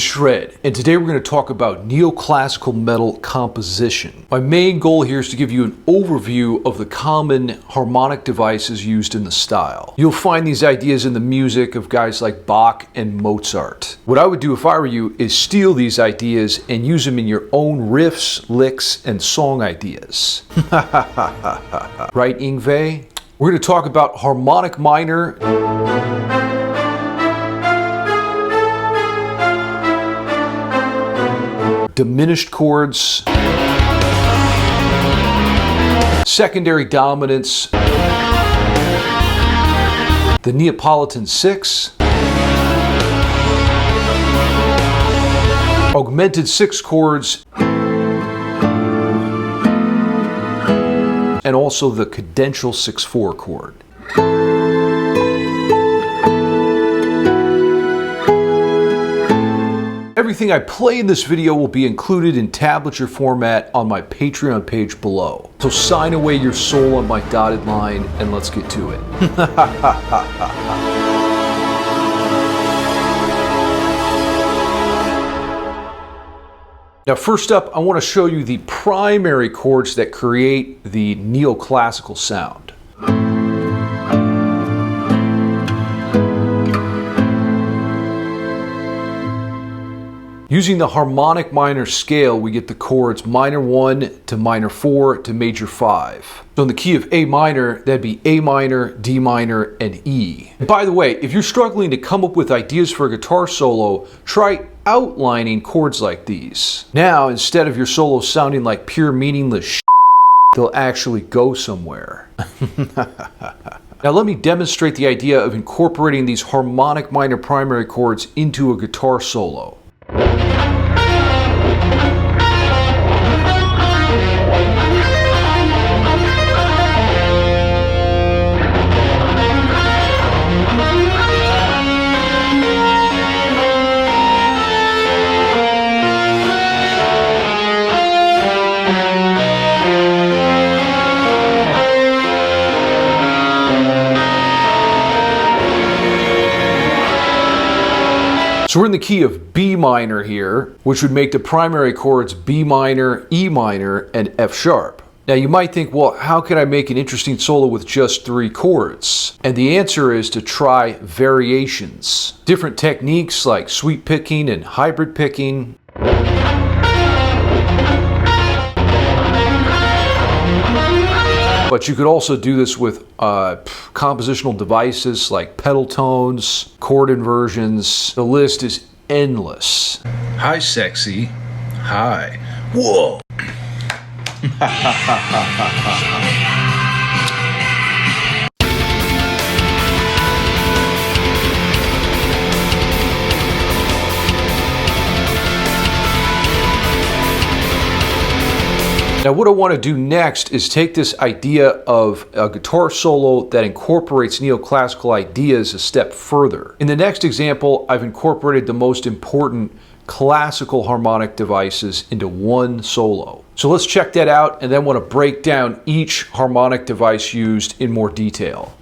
is Shred, and today we're going to talk about neoclassical metal composition. My main goal here is to give you an overview of the common harmonic devices used in the style. You'll find these ideas in the music of guys like Bach and Mozart. What I would do if I were you is steal these ideas and use them in your own riffs, licks, and song ideas. Right, Ingve? We're going to talk about harmonic minor, diminished chords, secondary dominance, the Neapolitan 6, augmented 6 chords, and also the Cadential 6/4 chord. Everything I play in this video will be included in tablature format on my Patreon page below. So sign away your soul on my dotted line and let's get to it. Now first up, I want to show you the primary chords that create the neoclassical sound. Using the harmonic minor scale, we get the chords minor 1 to minor 4 to major 5. So in the key of A minor, that'd be A minor, D minor, and E. And by the way, if you're struggling to come up with ideas for a guitar solo, try outlining chords like these. Now, instead of your solo sounding like pure meaningless shit, they'll actually go somewhere. Now let me demonstrate the idea of incorporating these harmonic minor primary chords into a guitar solo. So we're in the key of B minor here, which would make the primary chords B minor, E minor, and F sharp. Now you might think, well, how can I make an interesting solo with just 3 chords? And the answer is to try variations. Different techniques like sweep picking and hybrid picking. But you could also do this with compositional devices like pedal tones, chord inversions. The list is endless. Hi, sexy. Hi. Whoa. Now what I want to do next is take this idea of a guitar solo that incorporates neoclassical ideas a step further. In the next example, I've incorporated the most important classical harmonic devices into one solo. So let's check that out and then want to break down each harmonic device used in more detail.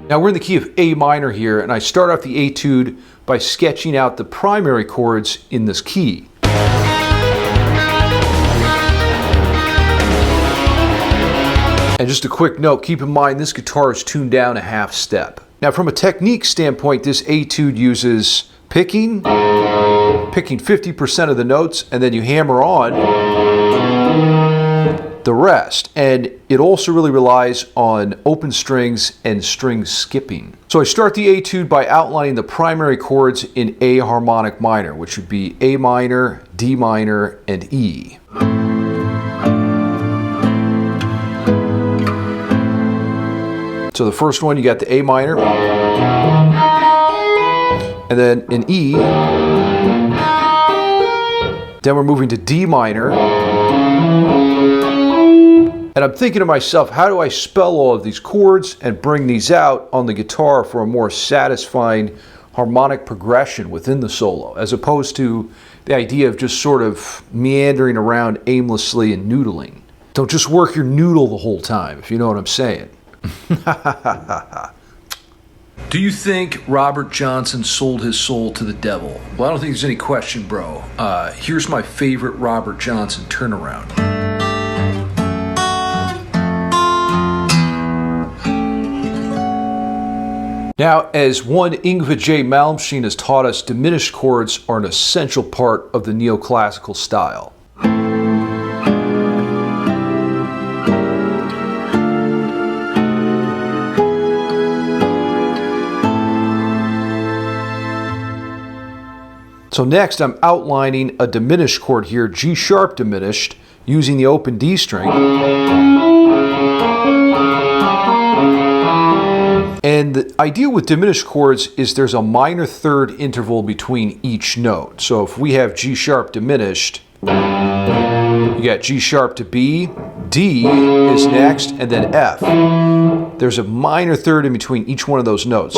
Now we're in the key of A minor here, and I start off the etude by sketching out the primary chords in this key. And just a quick note, keep in mind this guitar is tuned down a half step. Now from a technique standpoint, this etude uses picking 50% of the notes, and then you hammer on the rest. And it also really relies on open strings and string skipping. So I start the etude by outlining the primary chords in A harmonic minor, which would be A minor, D minor, and E. So the first one, you got the A minor, and then an E, then we're moving to D minor, and I'm thinking to myself, how do I spell all of these chords and bring these out on the guitar for a more satisfying harmonic progression within the solo, as opposed to the idea of just sort of meandering around aimlessly and noodling. Don't just work your noodle the whole time, if you know what I'm saying. Do you think Robert Johnson sold his soul to the devil? Well, I don't think there's any question, bro. Here's my favorite Robert Johnson turnaround. Now, as one Yngwie J. Malmsteen has taught us, diminished chords are an essential part of the neoclassical style. So next, I'm outlining a diminished chord here, G sharp diminished, using the open D string. And the idea with diminished chords is there's a minor third interval between each note. So if we have G sharp diminished, you got G sharp to B, D is next, and then F. There's a minor third in between each one of those notes.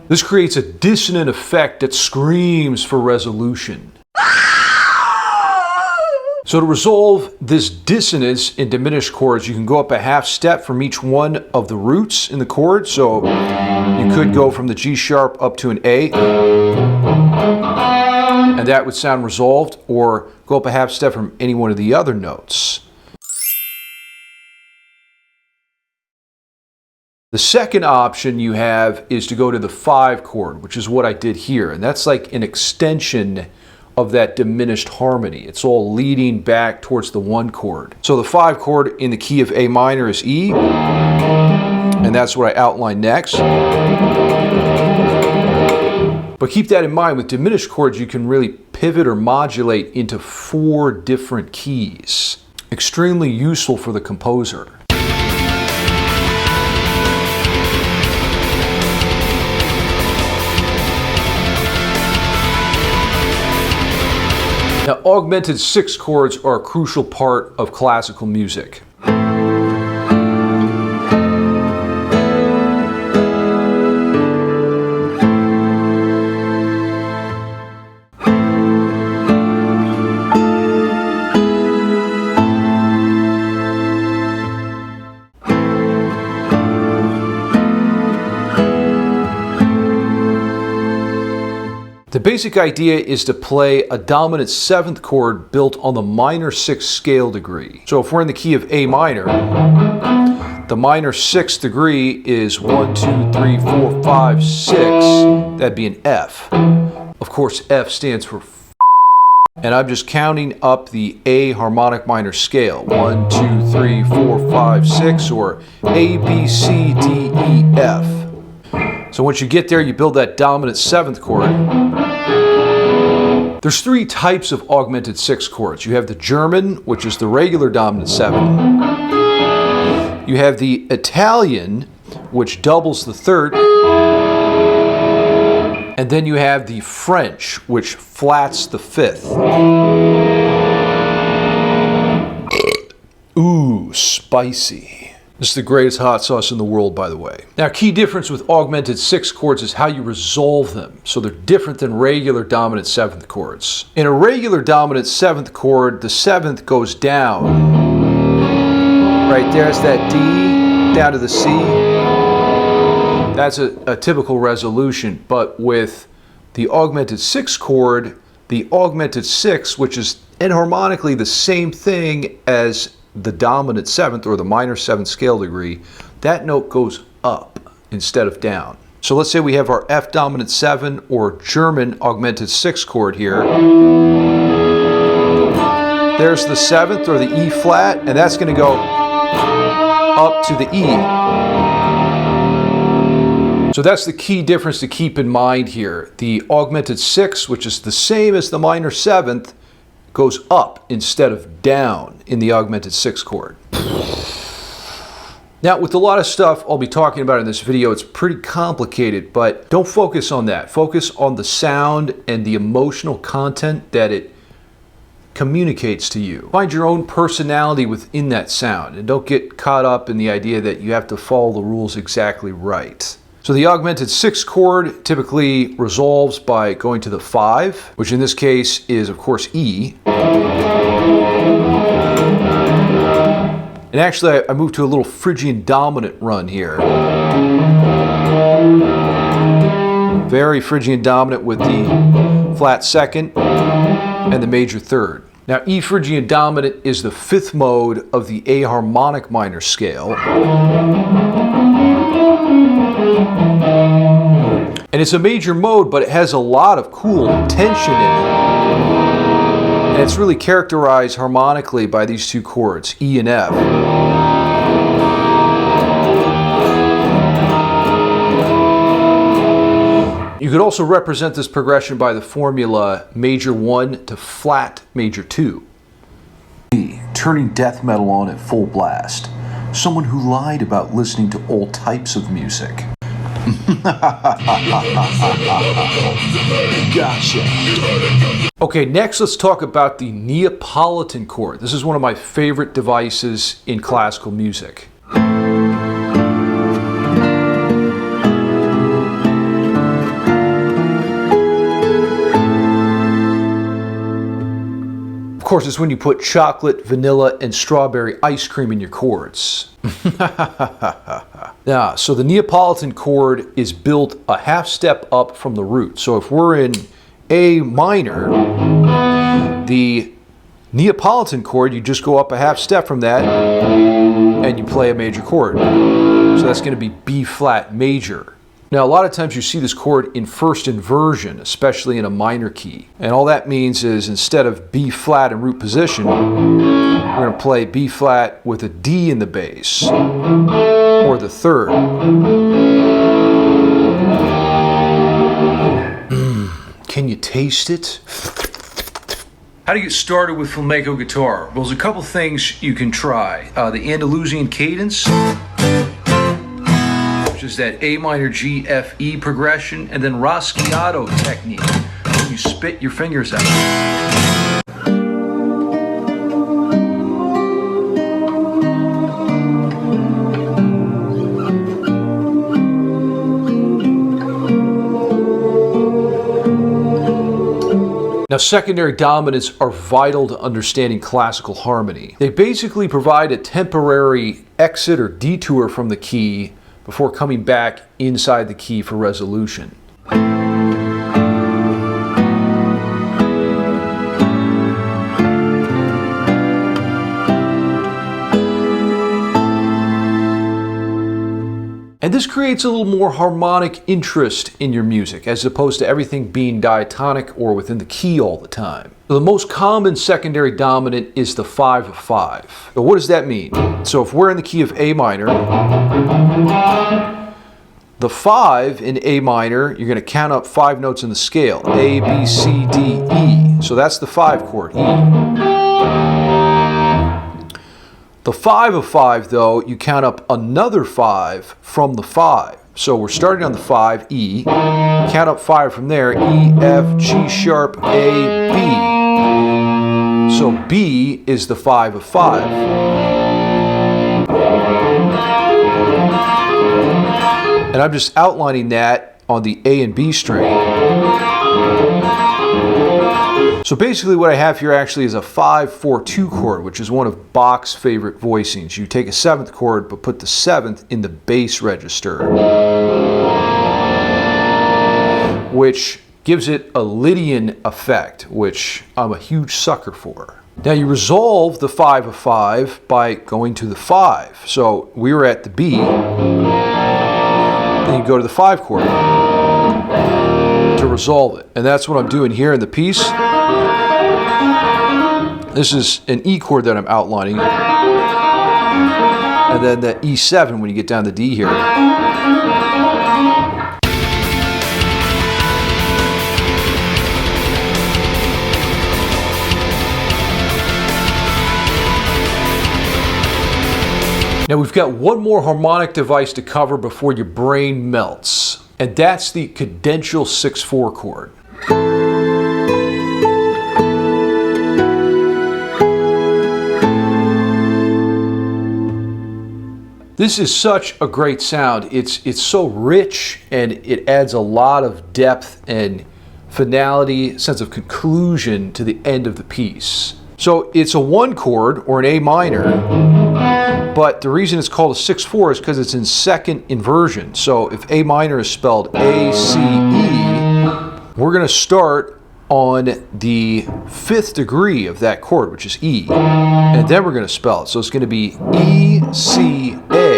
This creates a dissonant effect that screams for resolution. So to resolve this dissonance in diminished chords, you can go up a half step from each one of the roots in the chord. So you could go from the G sharp up to an A, and that would sound resolved, or go up a half step from any one of the other notes. The second option you have is to go to the 5 chord, which is what I did here. And that's like an extension of that diminished harmony. It's all leading back towards the 1 chord. So the 5 chord in the key of A minor is E, and that's what I outline next. But keep that in mind, with diminished chords, you can really pivot or modulate into 4 different keys. Extremely useful for the composer. Now, augmented 6 chords are a crucial part of classical music. The basic idea is to play a dominant 7th chord built on the minor 6th scale degree. So if we're in the key of A minor, the minor 6th degree is 1, 2, 3, 4, 5, 6. That'd be an F. Of course, F stands for and I'm just counting up the A harmonic minor scale. 1, 2, 3, 4, 5, 6, or A, B, C, D, E, F. So once you get there, you build that dominant 7th chord. There's 3 types of augmented 6 chords. You have the German, which is the regular dominant 7. You have the Italian, which doubles the 3rd. And then you have the French, which flats the 5th. Ooh, spicy. This is the greatest hot sauce in the world, by the way. Now, key difference with augmented 6 chords is how you resolve them. So they're different than regular dominant 7th chords. In a regular dominant 7th chord, the 7th goes down. Right there's that D, down to the C. That's a typical resolution. But with the augmented 6 chord, the augmented 6, which is enharmonically the same thing as the dominant 7th or the minor 7th scale degree, that note goes up instead of down. So let's say we have our F dominant 7 or German augmented 6 chord here. There's the 7th or the E flat, and that's going to go up to the E. So that's the key difference to keep in mind here. The augmented 6, which is the same as the minor 7th, goes up instead of down in the augmented 6 chord. Now, with a lot of stuff I'll be talking about in this video, it's pretty complicated, but don't focus on that. Focus on the sound and the emotional content that it communicates to you. Find your own personality within that sound, and don't get caught up in the idea that you have to follow the rules exactly right. So the augmented 6th chord typically resolves by going to the 5, which in this case is, of course, E. And actually, I moved to a little Phrygian dominant run here. Very Phrygian dominant with the flat 2nd and the major 3rd. Now, E Phrygian dominant is the 5th mode of the A harmonic minor scale. And it's a major mode, but it has a lot of cool tension in it. And it's really characterized harmonically by these two chords, E and F. You could also represent this progression by the formula major 1 to flat major 2. Turning death metal on at full blast. Someone who lied about listening to all types of music. Gotcha. Okay, next let's talk about the Neapolitan chord. This is one of my favorite devices in classical music. Of course, it's when you put chocolate, vanilla, and strawberry ice cream in your chords. Yeah, so the Neapolitan chord is built a half step up from the root. So if we're in A minor, the Neapolitan chord, you just go up a half step from that and you play a major chord. So that's going to be B flat major. Now, a lot of times you see this chord in first inversion, especially in a minor key. And all that means is instead of B flat in root position, we're going to play B flat with a D in the bass, or the 3rd. Can you taste it? How to get started with flamenco guitar? Well, there's a couple things you can try. The Andalusian cadence, which is that A minor G F E progression, and then raschiato technique, when you spit your fingers out. Now, secondary dominants are vital to understanding classical harmony. They basically provide a temporary exit or detour from the key before coming back inside the key for resolution. And this creates a little more harmonic interest in your music, as opposed to everything being diatonic or within the key all the time. The most common secondary dominant is the 5 of 5. So what does that mean? So if we're in the key of A minor, the 5 in A minor, you're going to count up 5 notes in the scale. A, B, C, D, E. So that's the 5 chord, E. The 5 of 5, though, you count up another 5 from the 5. So we're starting on the 5, E, count up 5 from there, E, F, G sharp, A, B. So B is the 5 of 5. And I'm just outlining that on the A and B string. So basically what I have here actually is a 5-4-2 chord, which is one of Bach's favorite voicings. You take a 7th chord, but put the 7th in the bass register, which gives it a Lydian effect, which I'm a huge sucker for. Now you resolve the 5 of 5 by going to the 5. So we were at the B, then you go to the 5 chord to resolve it. And that's what I'm doing here in the piece. This is an E chord that I'm outlining. And then that E7 when you get down to D here. Now we've got one more harmonic device to cover before your brain melts, and that's the cadential 6/4 chord. This is such a great sound. It's so rich, and it adds a lot of depth and finality, sense of conclusion to the end of the piece. So it's a 1 chord or an A minor, but the reason it's called a 6/4 is because it's in second inversion. So if A minor is spelled A, C, E, we're going to start on the 5th degree of that chord, which is E, and then we're going to spell it. So it's going to be E, C, A.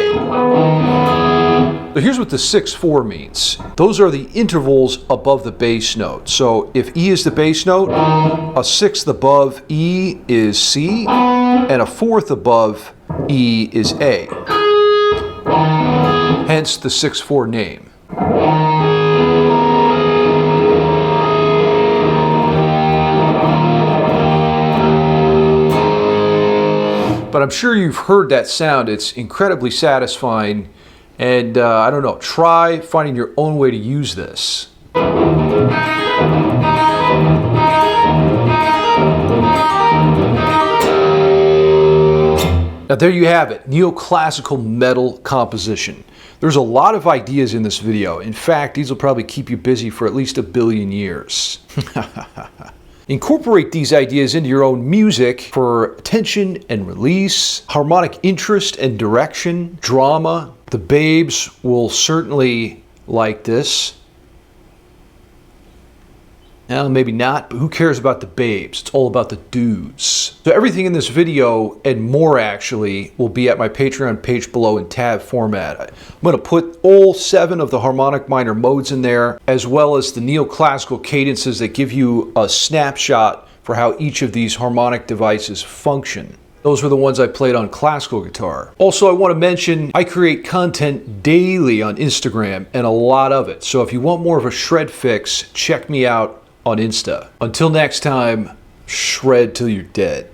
So here's what the 6/4 means. Those are the intervals above the bass note. So if E is the bass note, a 1/6 above E is C, and a 1/4 above E is A. Hence the 6/4 name. But I'm sure you've heard that sound. It's incredibly satisfying, and I don't know, try finding your own way to use this. Now there you have it, Neoclassical Metal Composition. There's a lot of ideas in this video. In fact, these will probably keep you busy for at least 1 billion years. Incorporate these ideas into your own music for tension and release, harmonic interest and direction, drama. The babes will certainly like this. Well, maybe not, but who cares about the babes? It's all about the dudes. So everything in this video and more actually will be at my Patreon page below in tab format. I'm going to put all 7 of the harmonic minor modes in there, as well as the neoclassical cadences that give you a snapshot for how each of these harmonic devices function. Those were the ones I played on classical guitar. Also, I want to mention I create content daily on Instagram, and a lot of it. So if you want more of a shred fix, check me out on Insta. Until next time, shred till you're dead.